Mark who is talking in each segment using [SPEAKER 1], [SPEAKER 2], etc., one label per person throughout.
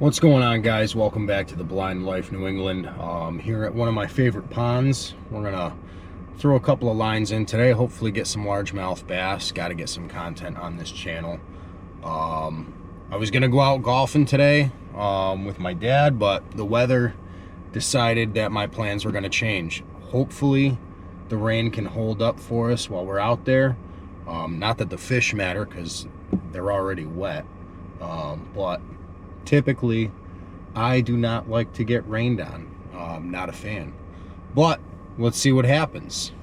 [SPEAKER 1] What's going on, guys? Welcome back to the Blind Life New England. Here at one of my favorite ponds. We're gonna throw a couple of lines in today, hopefully get some largemouth bass. Got to get some content on this channel. I was gonna go out golfing today with my dad, but the weather decided that my plans were gonna change. Hopefully the rain can hold up for us while we're out there. Not that the fish matter because they're already wet, but typically I do not like to get rained on. Not a fan, but let's see what happens.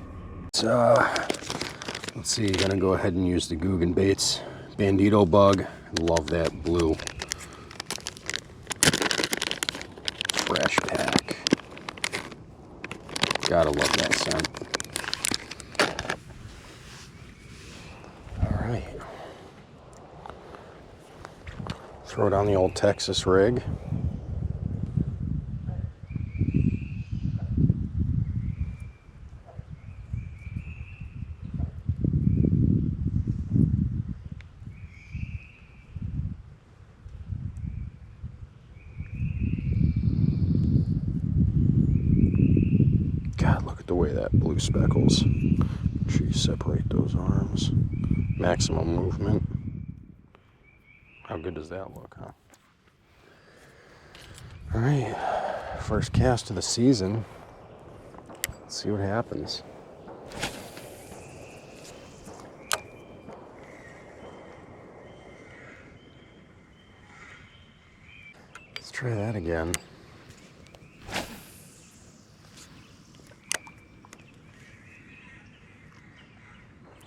[SPEAKER 1] Let's see, gonna go ahead and use the Guggen Baits Bandito bug. Love that blue. Fresh pack. Gotta love that scent. All right. Throw down the old Texas rig. God, look at the way that blue speckles. Make sure you separate those arms. Maximum movement. How good does that look, huh? All right, first cast of the season. Let's see what happens. Let's try that again.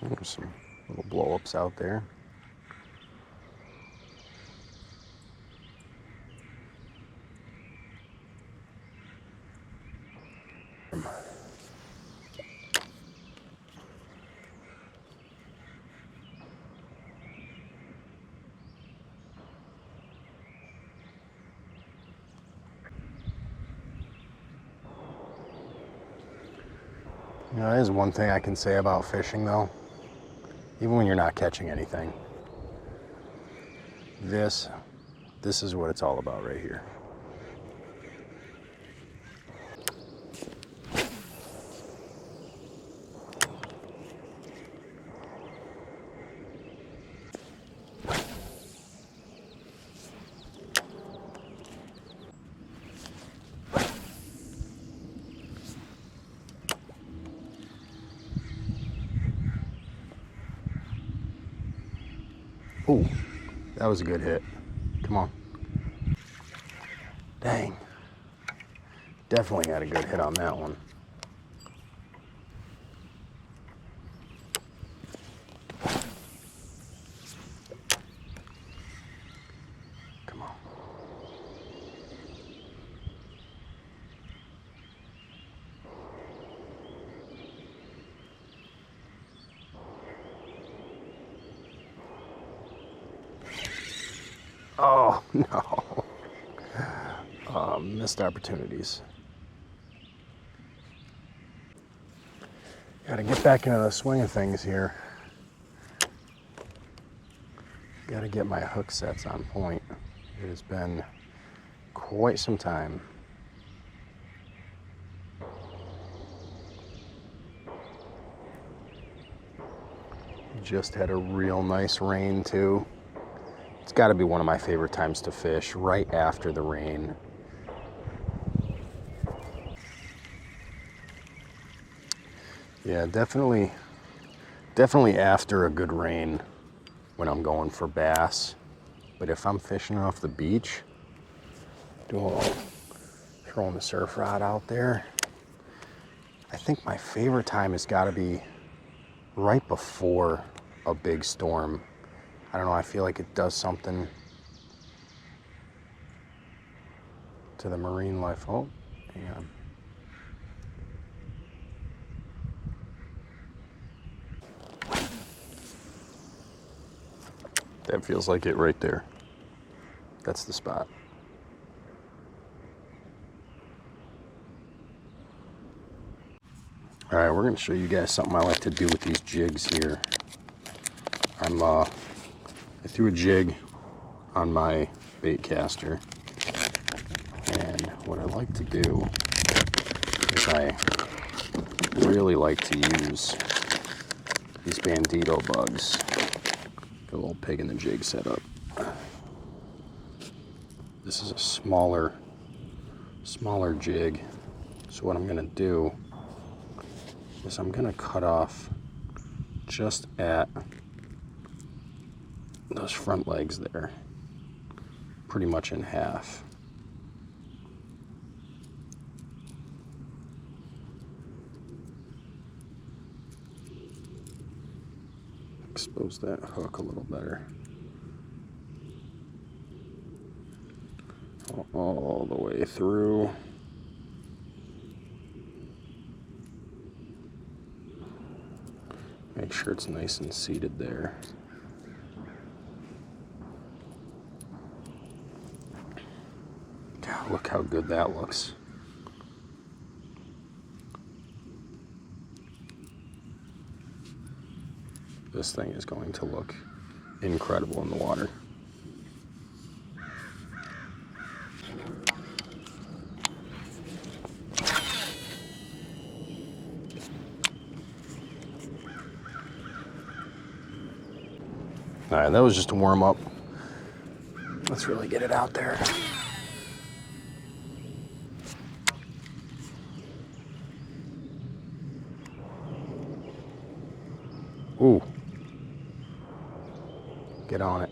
[SPEAKER 1] There's some little blow-ups out there. You know, that is one thing I can say about fishing, though. Even when you're not catching anything, this is what it's all about right here. Oh, that was a good hit. Come on. Dang. Definitely had a good hit on that one. Come on. Oh, no. Missed opportunities. Gotta get back into the swing of things here. Gotta get my hook sets on point. It has been quite some time. Just had a real nice rain too. It's got to be one of my favorite times to fish, right after the rain. Yeah, definitely after a good rain when I'm going for bass. But if I'm fishing off the beach, throwing the surf rod out there, I think my favorite time has got to be right before a big storm. I don't know, I feel like it does something to the marine life. Oh, hang on. That feels like it right there. That's the spot. All right, we're gonna show you guys something I like to do with these jigs here. I threw a jig on my bait caster. And what I like to do is I really like to use these bandito bugs. Got a little pig in the jig set up. This is a smaller jig. So what I'm gonna do is I'm gonna cut off just at those front legs there, pretty much in half. Expose that hook a little better. All the way through. Make sure it's nice and seated there. God, look how good that looks. This thing is going to look incredible in the water. All right, that was just a warm up. Let's really get it out there. Ooh. Get on it.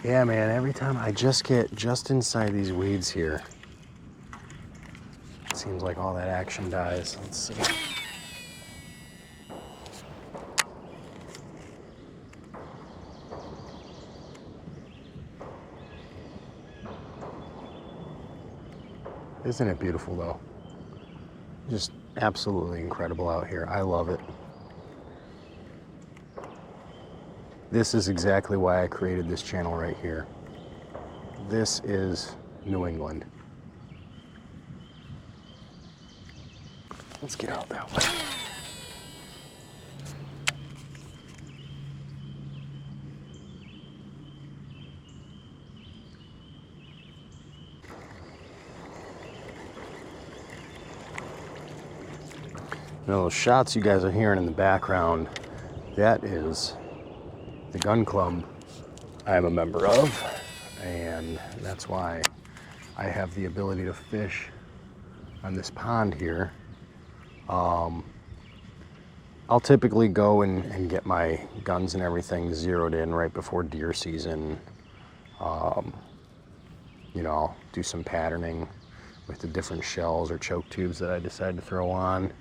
[SPEAKER 1] Yeah, man, every time I just get just inside these weeds here, it seems like all that action dies. Let's see. Isn't it beautiful though? Just absolutely incredible out here. I love it. This is exactly why I created this channel right here. This is New England. Let's get out that way. Now those shots you guys are hearing in the background, that is the gun club I am a member of, and that's why I have the ability to fish on this pond here. I'll typically go and get my guns and everything zeroed in right before deer season. You know, I'll do some patterning with the different shells or choke tubes that I decide to throw on.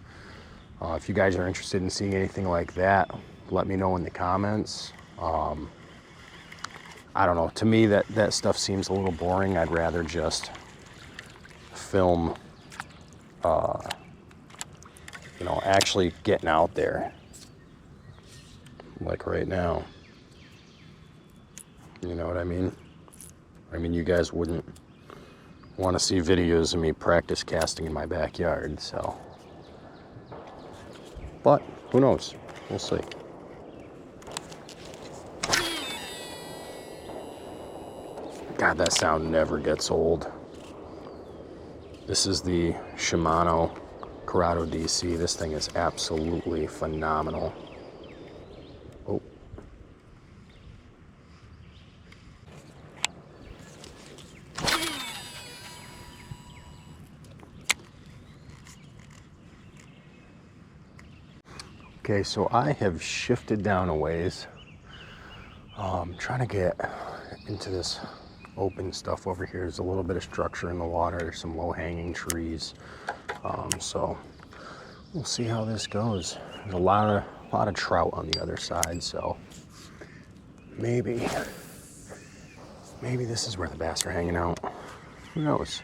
[SPEAKER 1] If you guys are interested in seeing anything like that, let me know in the comments. I don't know, to me that stuff seems a little boring. I'd rather just film, you know, actually getting out there, like right now. You know what I mean? I mean, you guys wouldn't want to see videos of me practice casting in my backyard, so. But who knows? We'll see. God, that sound never gets old. This is the Shimano Corrado DC. This thing is absolutely phenomenal. Oh. Okay, so I have shifted down a ways. Trying to get into this open stuff over here. There's a little bit of structure in the water. There's some low-hanging trees. So we'll see how this goes. There's a lot of trout on the other side, so maybe this is where the bass are hanging out. Who knows?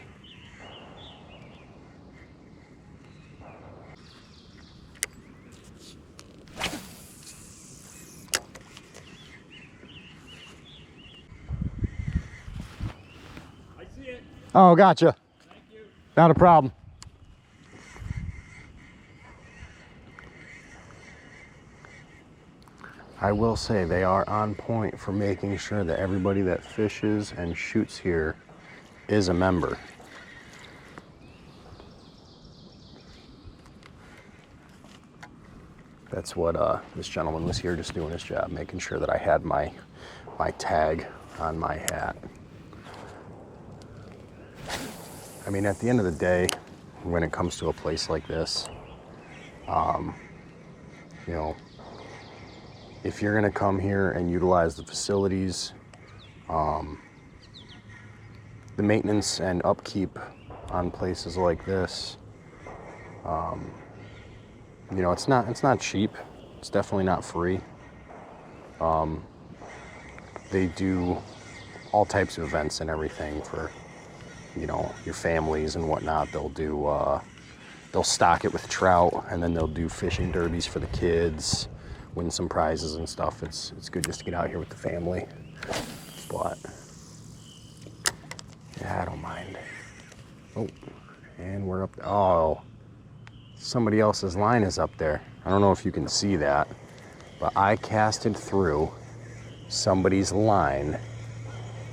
[SPEAKER 1] Oh, gotcha.
[SPEAKER 2] Thank you.
[SPEAKER 1] Not a problem. I will say they are on point for making sure that everybody that fishes and shoots here is a member. That's what this gentleman was here just doing his job, making sure that I had my tag on my hat. I mean, at the end of the day, when it comes to a place like this, you know, if you're gonna come here and utilize the facilities, the maintenance and upkeep on places like this, you know, it's not cheap. It's definitely not free. They do all types of events and everything for, you know, your families and whatnot. They'll stock it with trout, and then they'll do fishing derbies for the kids, win some prizes and stuff. It's good just to get out here with the family. But yeah, I don't mind. Oh, and we're up. Oh, somebody else's line is up there. I don't know if you can see that, but I casted through somebody's line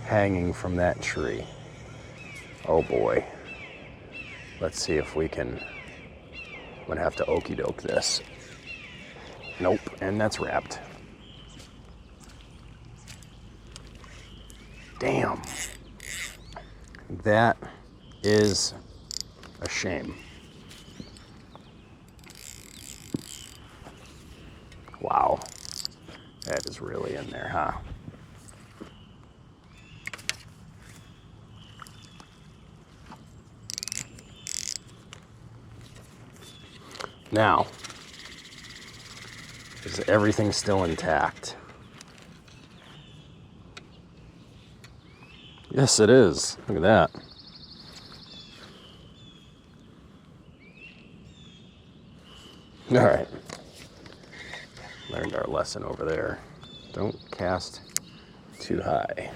[SPEAKER 1] hanging from that tree. Oh boy. Let's see if we can. I'm gonna have to okie doke this. Nope, and that's wrapped. Damn. That is a shame. Wow. That is really in there, huh? Now, is everything still intact? Yes, it is. Look at that. All right. Learned our lesson over there. Don't cast too high.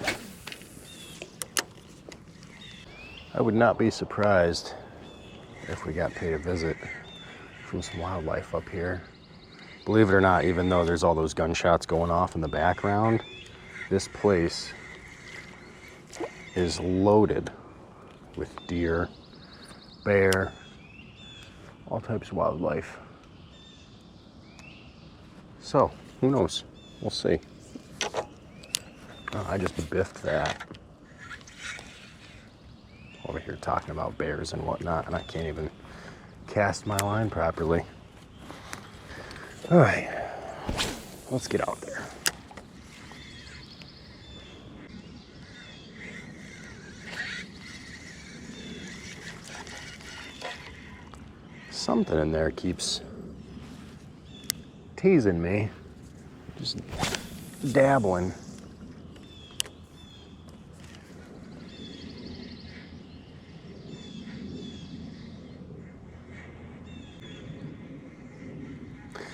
[SPEAKER 1] I would not be surprised if we got paid a visit from some wildlife up here. Believe it or not, even though there's all those gunshots going off in the background, this place is loaded with deer, bear, all types of wildlife. So, who knows? We'll see. Oh, I just biffed that. Over here talking about bears and whatnot, and I can't even cast my line properly. All right, let's get out there. Something in there keeps teasing me, just dabbling.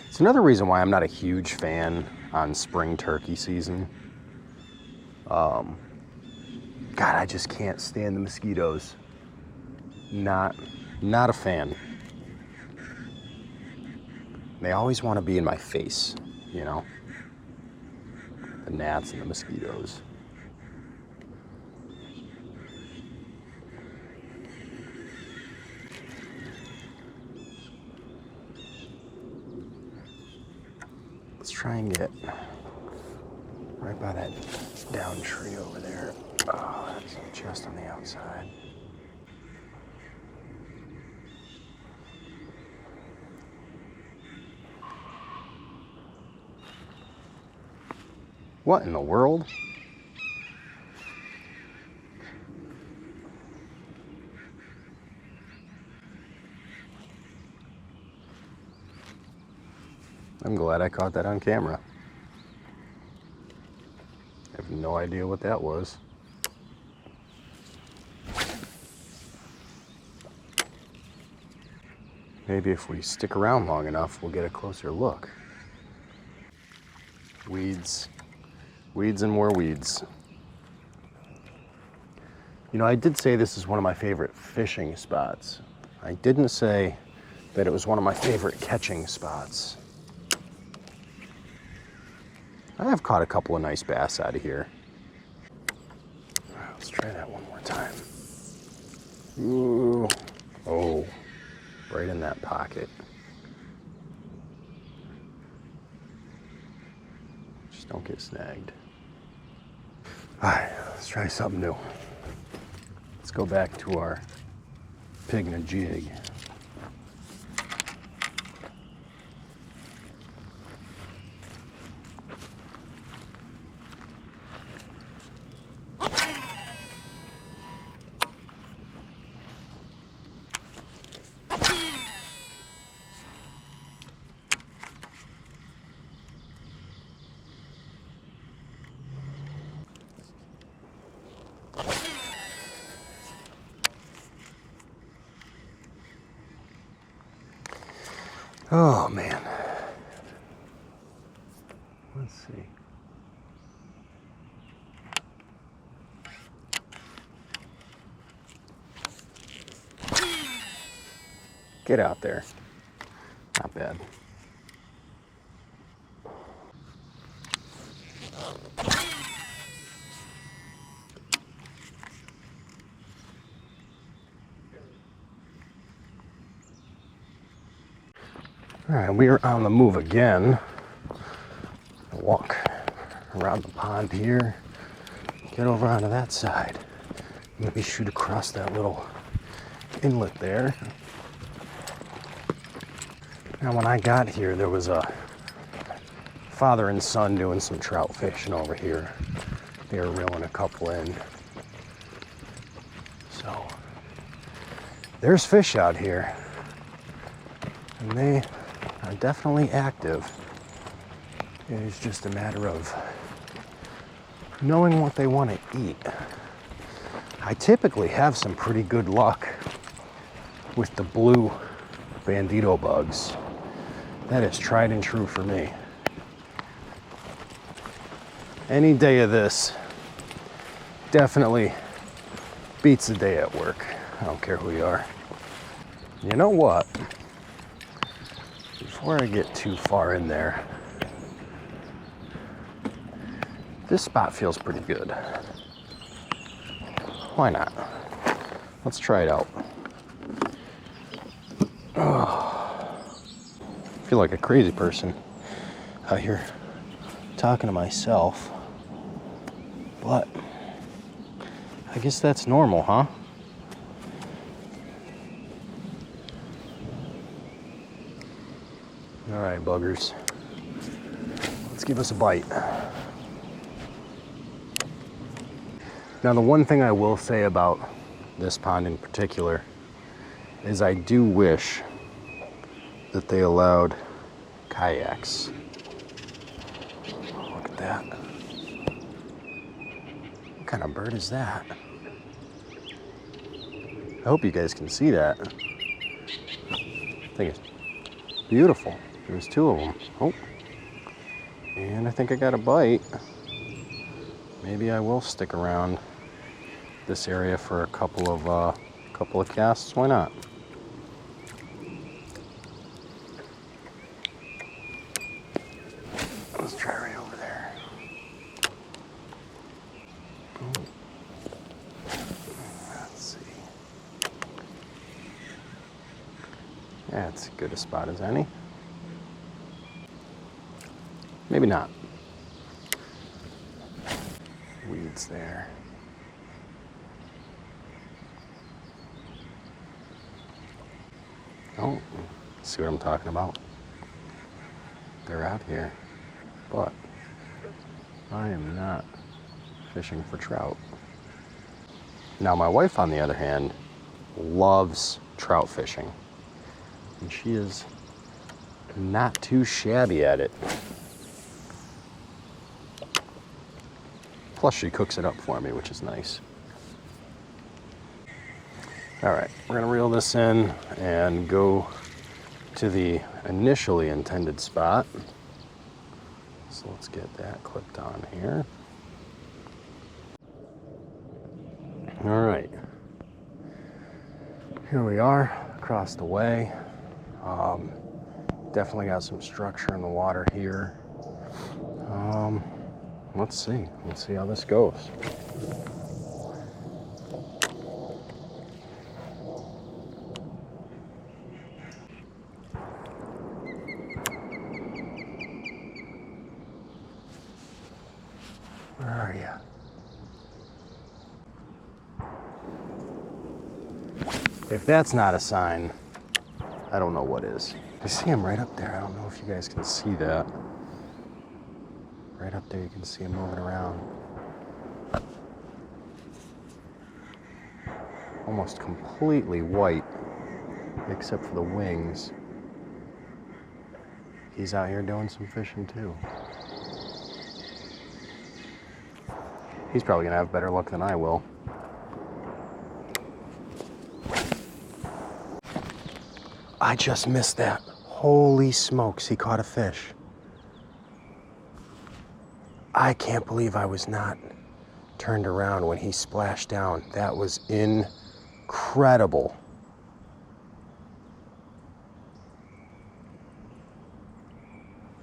[SPEAKER 1] It's another reason why I'm not a huge fan on spring turkey season. God, I just can't stand the mosquitoes. Not a fan. They always want to be in my face, you know? The gnats and the mosquitoes. Let's try and get right by that down tree over there. Oh, that's just on the outside. What in the world? I'm glad I caught that on camera. I have no idea what that was. Maybe if we stick around long enough, we'll get a closer look. Weeds. Weeds and more weeds. You know, I did say this is one of my favorite fishing spots. I didn't say that it was one of my favorite catching spots. I have caught a couple of nice bass out of here. All right, let's try that one more time. Ooh. Oh, right in that pocket. Just don't get snagged. All right, let's try something new. Let's go back to our pig and a jig. Oh man. Let's see. Get out there. Not bad. All right, we are on the move again. Walk around the pond here, get over onto that side. Maybe shoot across that little inlet there. Now, when I got here, there was a father and son doing some trout fishing over here. They were reeling a couple in. So, there's fish out here, and they are definitely active. It is just a matter of knowing what they want to eat. I typically have some pretty good luck with the blue bandito bugs. That is tried and true for me. Any day of this definitely beats the day at work. I don't care who you are. You know what? Before I get too far in there, this spot feels pretty good. Why not? Let's try it out. Oh, I feel like a crazy person out here talking to myself, but I guess that's normal, huh? All right, buggers. Let's give us a bite. Now, the one thing I will say about this pond in particular is I do wish that they allowed kayaks. Look at that. What kind of bird is that? I hope you guys can see that. I think it's beautiful. There's two of them. Oh, and I think I got a bite. Maybe I will stick around this area for a couple of casts. Why not? Let's try right over there. Let's see. That's as good a spot as any. Maybe not. Weeds there. Oh, see what I'm talking about? They're out here, but I am not fishing for trout. Now, my wife, on the other hand, loves trout fishing, and she is not too shabby at it. Plus, she cooks it up for me, which is nice. All right, we're gonna reel this in and go to the initially intended spot. So let's get that clipped on here. All right, here we are across the way. Definitely got some structure in the water here. let's see how this goes. Where are you? If that's not a sign, I don't know what is. I see him right up there. I don't know if you guys can see that. Right up there, you can see him moving around. Almost completely white, except for the wings. He's out here doing some fishing too. He's probably gonna have better luck than I will. I just missed that. Holy smokes, he caught a fish. I can't believe I was not turned around when he splashed down. That was incredible.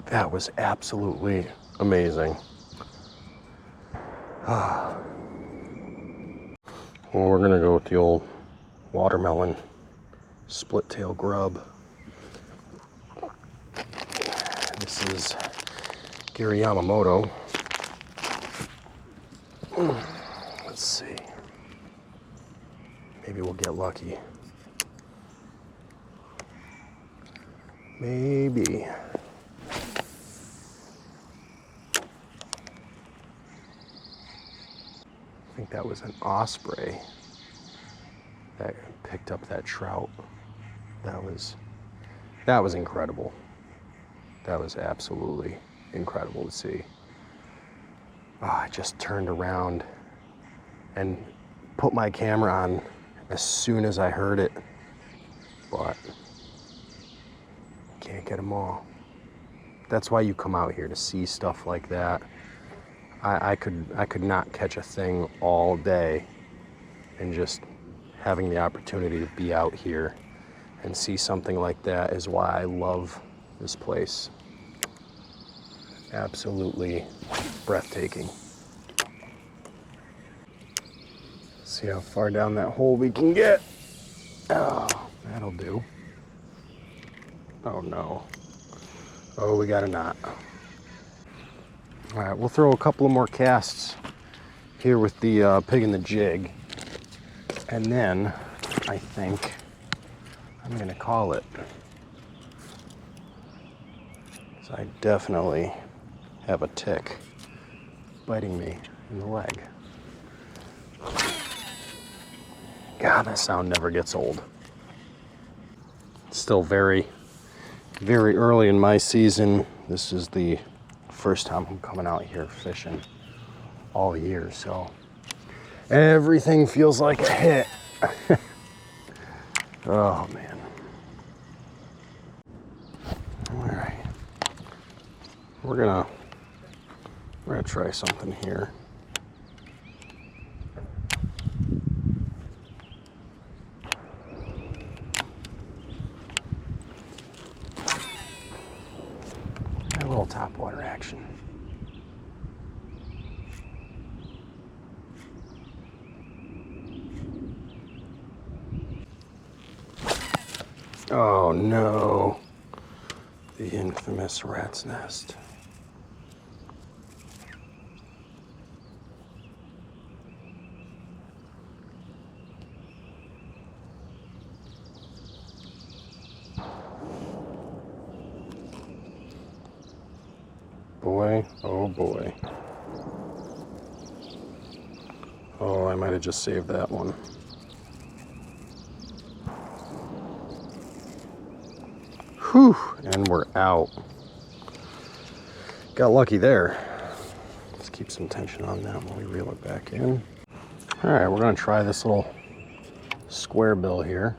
[SPEAKER 1] That was absolutely amazing. Well, we're gonna go with the old watermelon split tail grub. This is Gary Yamamoto. Let's see. Maybe we'll get lucky. Maybe. I think that was an Osprey that picked up that trout. That was incredible. That was absolutely incredible to see. Oh, I just turned around and put my camera on as soon as I heard it, but can't get them all. That's why you come out here, to see stuff like that. I could not catch a thing all day, and just having the opportunity to be out here and see something like that is why I love this place. Absolutely breathtaking. See how far down that hole we can get. Oh, that'll do. Oh no. Oh, we got a knot. All right, we'll throw a couple of more casts here with the pig and the jig. And then I think I'm gonna call it. So I definitely have a tick biting me in the leg. God, that sound never gets old. It's still very, very early in my season. This is the first time I'm coming out here fishing all year, so everything feels like a hit. Oh man. All right. We're gonna try something here. A little topwater action. Oh no, the infamous rat's nest. Boy, oh boy. Oh, I might have just saved that one. Whew, and we're out. Got lucky there. Let's keep some tension on that while we reel it back in. All right, we're gonna try this little square bill here.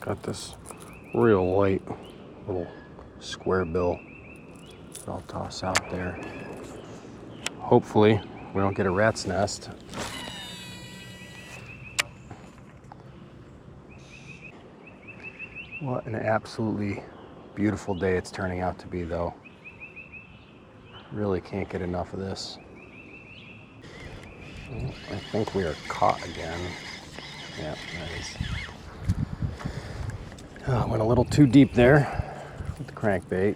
[SPEAKER 1] Got this real light little square bill that I'll toss out there. Hopefully we don't get a rat's nest. What an absolutely Beautiful day it's turning out to be, though. Really can't get enough of this. I think we are caught again. Yeah, nice. Went a little too deep there with the crankbait.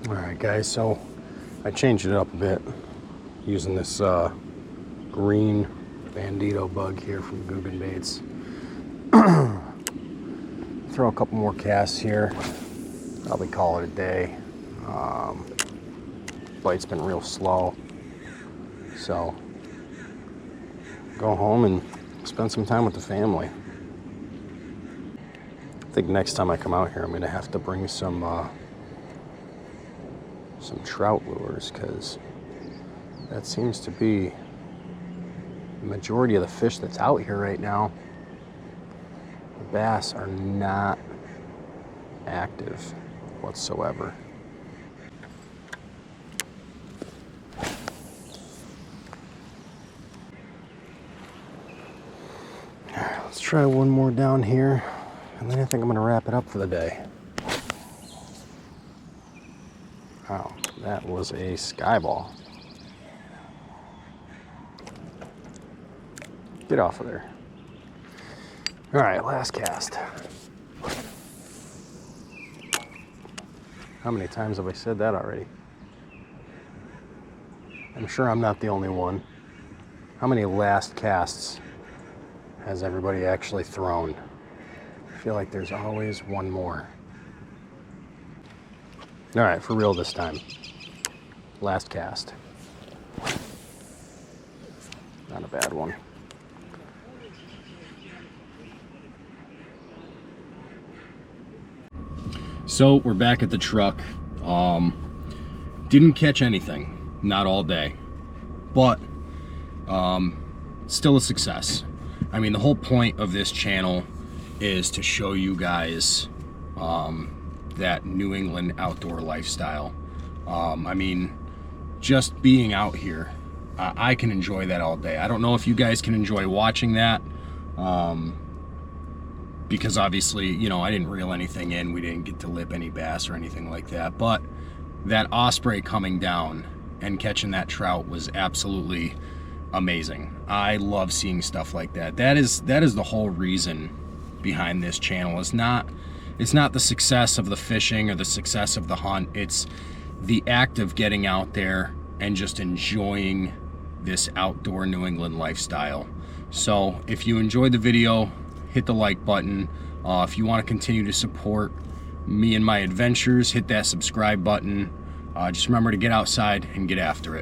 [SPEAKER 1] Alright guys, so I changed it up a bit using this green bandito bug here from Guggen Baits. Throw a couple more casts here, probably call it a day. Bite's been real slow, so go home and spend some time with the family. I think next time I come out here I'm gonna have to bring some trout lures, because that seems to be the majority of the fish that's out here right now. The bass are not active whatsoever. All right, let's try one more down here, and then I think I'm gonna wrap it up for the day. Wow, that was a skyball. Get off of there. All right, last cast. How many times have I said that already? I'm sure I'm not the only one. How many last casts has everybody actually thrown? I feel like there's always one more. All right, for real this time. Last cast. Not a bad one. So we're back at the truck. Didn't catch anything, not all day, but still a success. I mean, the whole point of this channel is to show you guys that New England outdoor lifestyle. I mean, just being out here, I can enjoy that all day. I don't know if you guys can enjoy watching that, because obviously, you know, I didn't reel anything in. We didn't get to lip any bass or anything like that. But that Osprey coming down and catching that trout was absolutely amazing. I love seeing stuff like that. That is the whole reason behind this channel. It's not the success of the fishing or the success of the hunt. It's the act of getting out there and just enjoying this outdoor New England lifestyle. So if you enjoyed the video, hit the like button. If you want to continue to support me and my adventures, hit that subscribe button. Just remember to get outside and get after it.